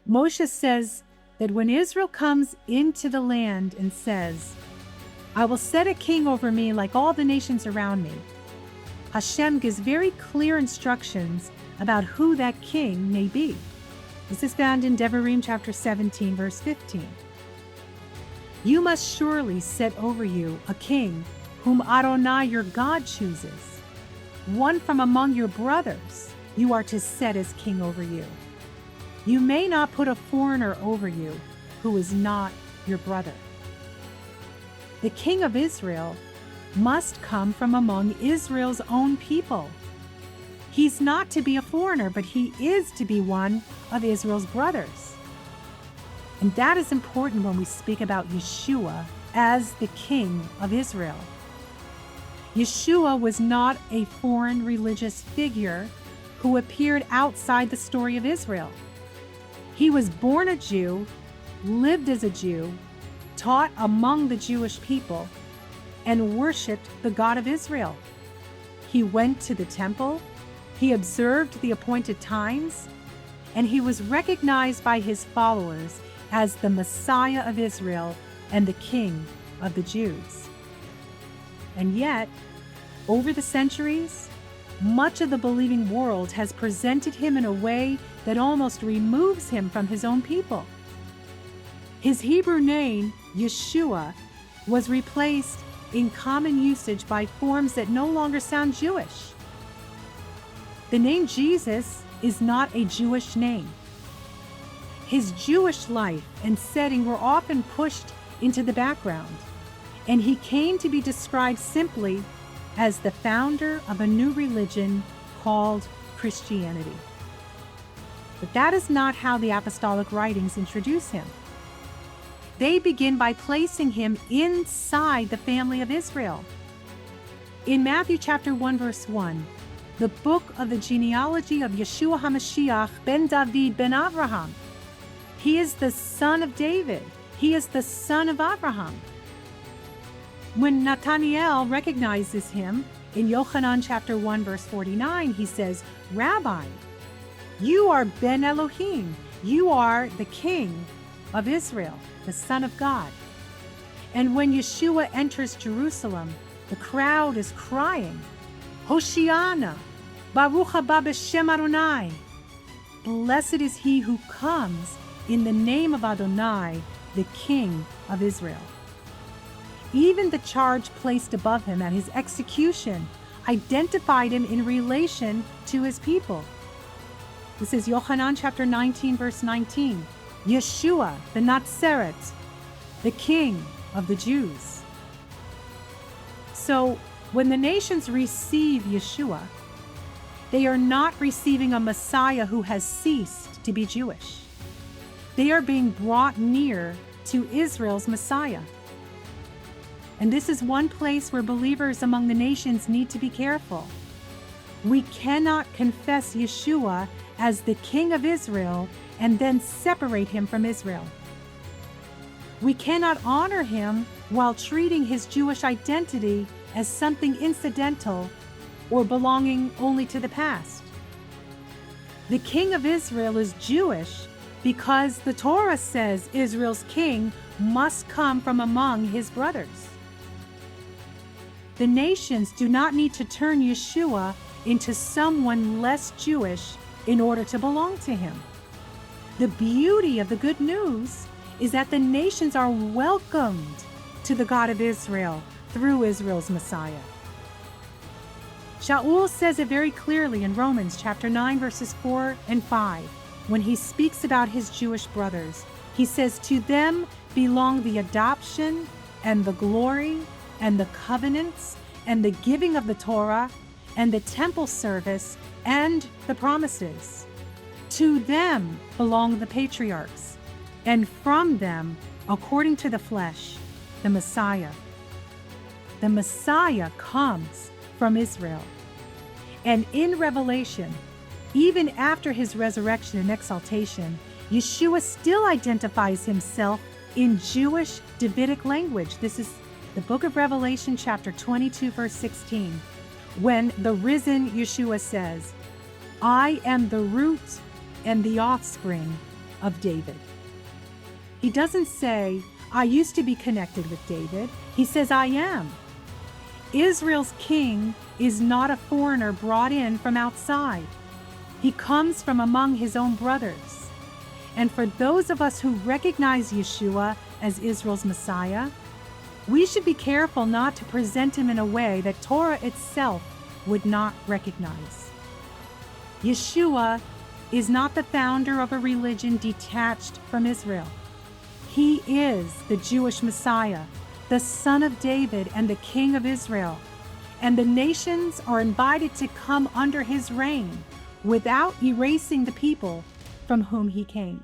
Moshe says that when Israel comes into the land and says, I will set a king over me like all the nations around me, Hashem gives very clear instructions about who that king may be. This is found in Devarim chapter 17, verse 15. You must surely set over you a king whom Adonai your God chooses. One from among your brothers you are to set as king over you. You may not put a foreigner over you who is not your brother. The king of Israel must come from among Israel's own people. He's not to be a foreigner, but he is to be one of Israel's brothers. And that is important when we speak about Yeshua as the king of Israel. Yeshua was not a foreign religious figure who appeared outside the story of Israel. He was born a Jew, lived as a Jew, taught among the Jewish people, and worshipped the God of Israel. He went to the temple, he observed the appointed times, and he was recognized by his followers as the Messiah of Israel and the King of the Jews. And yet, over the centuries, much of the believing world has presented him in a way that almost removes him from his own people. His Hebrew name, Yeshua, was replaced in common usage by forms that no longer sound Jewish. The name Jesus is not a Jewish name. His Jewish life and setting were often pushed into the background, and he came to be described simply as the founder of a new religion called Christianity. But that is not how the apostolic writings introduce him. They begin by placing him inside the family of Israel. In Matthew chapter 1, verse 1, the book of the genealogy of Yeshua HaMashiach ben David ben Avraham. He is the son of David. He is the son of Abraham. When Nathanael recognizes him in Yochanan chapter 1, verse 49, he says, Rabbi, you are Ben Elohim. You are the king of Israel, the Son of God. And when Yeshua enters Jerusalem, the crowd is crying, Hoshiana, Baruch haba b'shem Adonai. Blessed is he who comes in the name of Adonai, the King of Israel. Even the charge placed above him at his execution identified him in relation to his people. This is Yochanan chapter 19, verse 19. Yeshua, the Natseret, the King of the Jews. So, when the nations receive Yeshua, they are not receiving a Messiah who has ceased to be Jewish. They are being brought near to Israel's Messiah. And this is one place where believers among the nations need to be careful. We cannot confess Yeshua as the King of Israel and then separate him from Israel. We cannot honor him while treating his Jewish identity as something incidental or belonging only to the past. The King of Israel is Jewish because the Torah says Israel's king must come from among his brothers. The nations do not need to turn Yeshua into someone less Jewish in order to belong to him. The beauty of the good news is that the nations are welcomed to the God of Israel through Israel's Messiah. Shaul says it very clearly in Romans chapter 9, verses 4 and 5, when he speaks about his Jewish brothers. He says, to them belong the adoption and the glory and the covenants and the giving of the Torah and the temple service and the promises. To them belong the patriarchs, and from them, according to the flesh, the Messiah. The Messiah comes from Israel. And in Revelation, even after his resurrection and exaltation, Yeshua still identifies himself in Jewish Davidic language. This is the book of Revelation, chapter 22, verse 16, when the risen Yeshua says, I am the root and the offspring of David. He doesn't say, I used to be connected with David. He says, I am. Israel's king is not a foreigner brought in from outside. He comes from among his own brothers. And for those of us who recognize Yeshua as Israel's Messiah, we should be careful not to present him in a way that Torah itself would not recognize. Yeshua is not the founder of a religion detached from Israel. He is the Jewish Messiah, the Son of David and the King of Israel, and the nations are invited to come under his reign without erasing the people from whom he came.